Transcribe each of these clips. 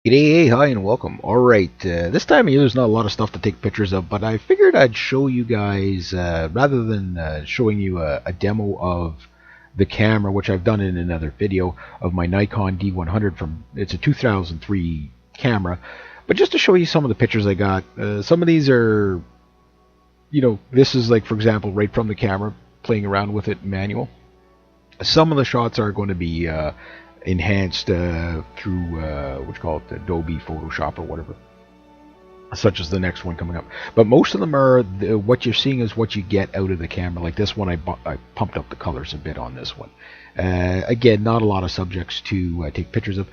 G'day, hi, and welcome. Alright, this time of year there's not a lot of stuff to take pictures of, but I figured I'd show you guys, rather than showing you a demo of the camera, which I've done in another video, of my Nikon D100 it's a 2003 camera, but just to show you some of the pictures I got. Some of these are, this is like, for example, right from the camera, playing around with it manual. Some of the shots are going to be enhanced through what you call it, Adobe Photoshop or whatever, such as the next one coming up. But most of them are what you're seeing is what you get out of the camera. Like this one, I pumped up the colors a bit on this one. Again, not a lot of subjects to take pictures of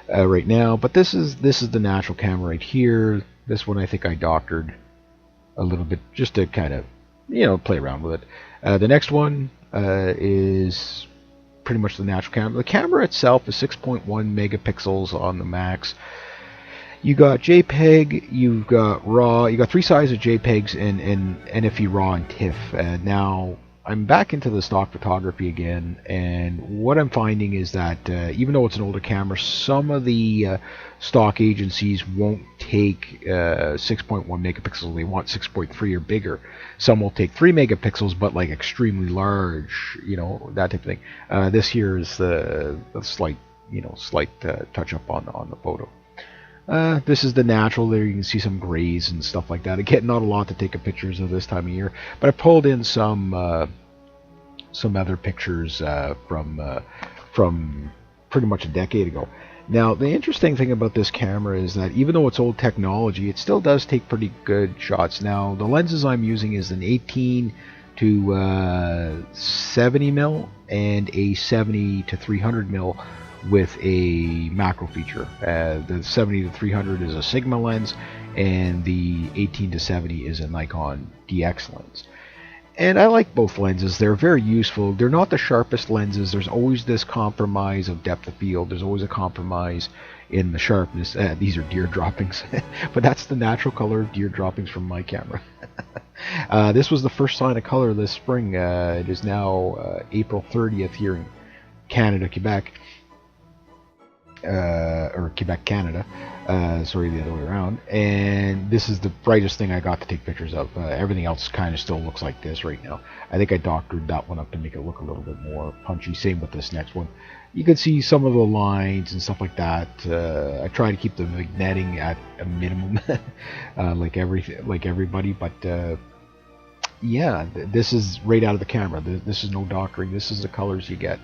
right now, but this is the natural camera right here. This one I think I doctored a little bit just to kind of play around with it. The next one is pretty much the natural camera. The camera itself is 6.1 megapixels on the max. You got JPEG, you've got RAW, you got three sizes of JPEGs and NFE RAW and TIFF. Now I'm back into the stock photography again, and what I'm finding is that even though it's an older camera, some of the stock agencies won't take 6.1 megapixels. They want 6.3 or bigger. Some will take 3 megapixels, but like extremely large, that type of thing. This here is the slight, touch up on the photo. This is the natural. There you can see some grays and stuff like that. Again, not a lot to take pictures of this time of year, but I pulled in some other pictures from pretty much a decade ago. Now, the interesting thing about this camera is that even though it's old technology, it still does take pretty good shots. Now, the lenses I'm using is an 18 to 70 mil and a 70 to 300 mil with a macro feature. The 70 to 300 is a Sigma lens, and the 18 to 70 is a Nikon DX lens. And I like both lenses. They're very useful. They're not the sharpest lenses. There's always this compromise of depth of field. There's always a compromise in the sharpness. These are deer droppings, but that's the natural color of deer droppings from my camera. This was the first sign of color this spring. It is now April 30th here in Canada, Quebec. Or Quebec, Canada. Sorry, the other way around. And this is the brightest thing I got to take pictures of. Everything else kind of still looks like this right now. I think I doctored that one up to make it look a little bit more punchy. Same with this next one. You can see some of the lines and stuff like that. I try to keep the vignetting at a minimum, like everybody. But yeah, this is right out of the camera. This is no doctoring. This is the colors you get.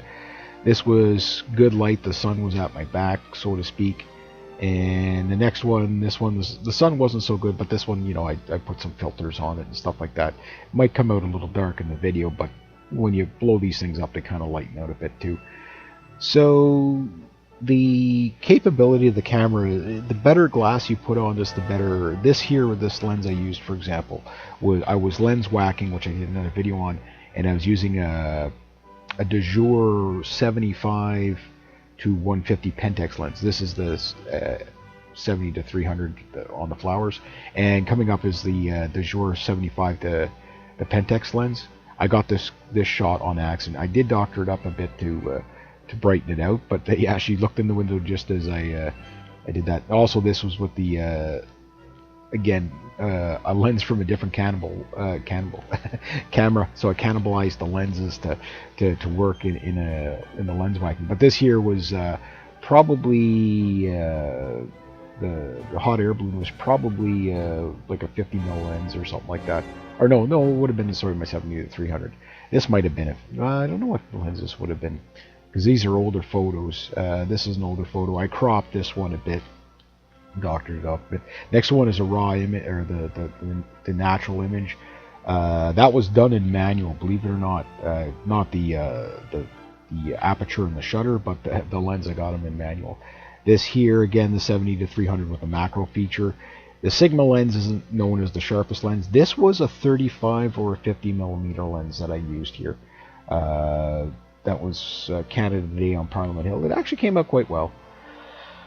This was good light. The sun was at my back, so to speak. And the next one, the sun wasn't so good, but this one, I put some filters on it and stuff like that. It might come out a little dark in the video, but when you blow these things up, they kind of lighten out a bit too. So the capability of the camera, the better glass you put on this, the better. This lens I used, for example, I was lens whacking, which I did another video on, and I was using a de jour 75 to 150 Pentax lens. This is the 70 to 300 on the flowers, and coming up is the de jour 75 to the Pentax lens. I got this shot on accident. I did doctor it up a bit to brighten it out, but yeah, she looked in the window just as I did that. Also, this was with the again, a lens from a different camera, so I cannibalized the lenses to work in the lens whacking. But this here was probably the hot air balloon was probably like a 50 mil lens or something like that. Or no, it would have been, sorry, my 70 to 300. This might have been I don't know what the lens this would have been, because these are older photos. This is an older photo. I cropped this one a bit, doctored it up. But next one is a raw image, or the natural image. That was done in manual, believe it or not. Not the aperture and the shutter, but the lens, I got them in manual. This here, again, the 70 to 300 with a macro feature. The Sigma lens isn't known as the sharpest lens. This was a 35 or a 50 millimeter lens that I used here. That was Canada Day on Parliament Hill. It actually came out quite well.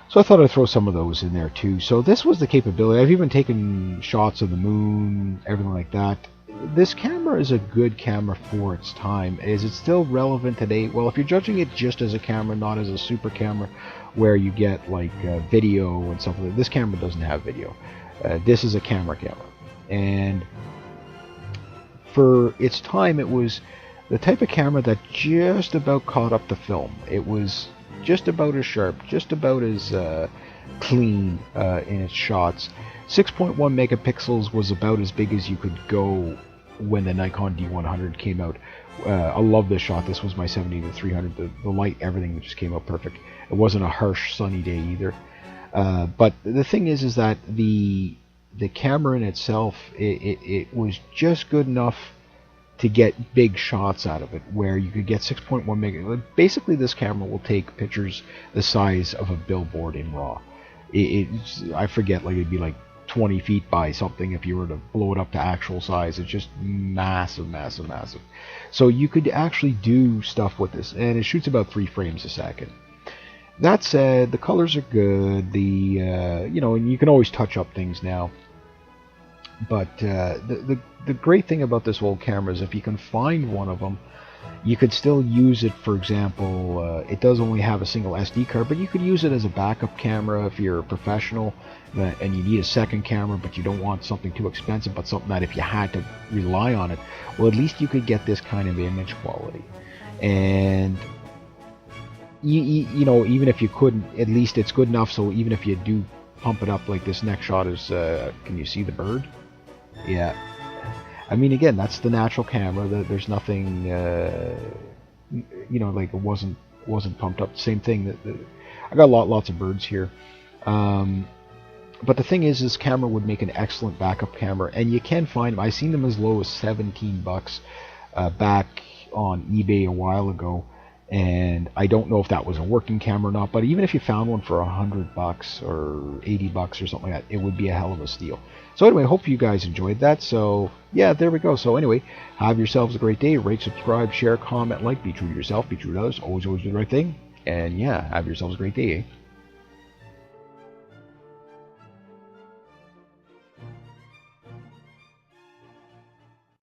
So I thought I'd throw some of those in there too. So this was the capability. I've even taken shots of the moon, everything like that. this camera is a good camera for its time. Is it still relevant today? Well, if you're judging it just as a camera, not as a super camera, where you get like video and stuff like that, this camera doesn't have video. This is a camera, and for its time, it was the type of camera that just about caught up to film. It was just about as sharp, just about as clean in its shots. 6.1 megapixels was about as big as you could go when the Nikon D100 came out. I love this shot. This was my 70-300. The light, everything just came out perfect. It wasn't a harsh sunny day either. But the thing is that the camera in itself, it was just good enough to get big shots out of it, where you could get 6.1 megapixels. Basically, this camera will take pictures the size of a billboard in RAW. I forget, like it'd be like 20 feet by something if you were to blow it up to actual size. It's just massive, massive, massive. So you could actually do stuff with this, and it shoots about 3 frames a second. That said, the colors are good. You know, and you can always touch up things now. But the great thing about this old camera is if you can find one of them, you could still use it. For example, it does only have a single SD card, but you could use it as a backup camera if you're a professional and you need a second camera, but you don't want something too expensive, but something that if you had to rely on it, well, at least you could get this kind of image quality. And you know, even if you couldn't, at least it's good enough. So even if you do pump it up, like this next shot is, can you see the bird? Yeah. I mean, again, that's the natural camera. There's nothing, you know, like it wasn't pumped up. Same thing. I got lots of birds here. But the thing is, this camera would make an excellent backup camera, and you can find them. I've seen them as low as $17 back on eBay a while ago, and I don't know if that was a working camera or not. But even if you found one for $100 or $80 or something like that, it would be a hell of a steal. So anyway, hope you guys enjoyed that. So yeah, there we go. So anyway, have yourselves a great day. Rate, subscribe, share, comment, like. Be true to yourself, be true to others. Always do the right thing. And yeah, have yourselves a great day.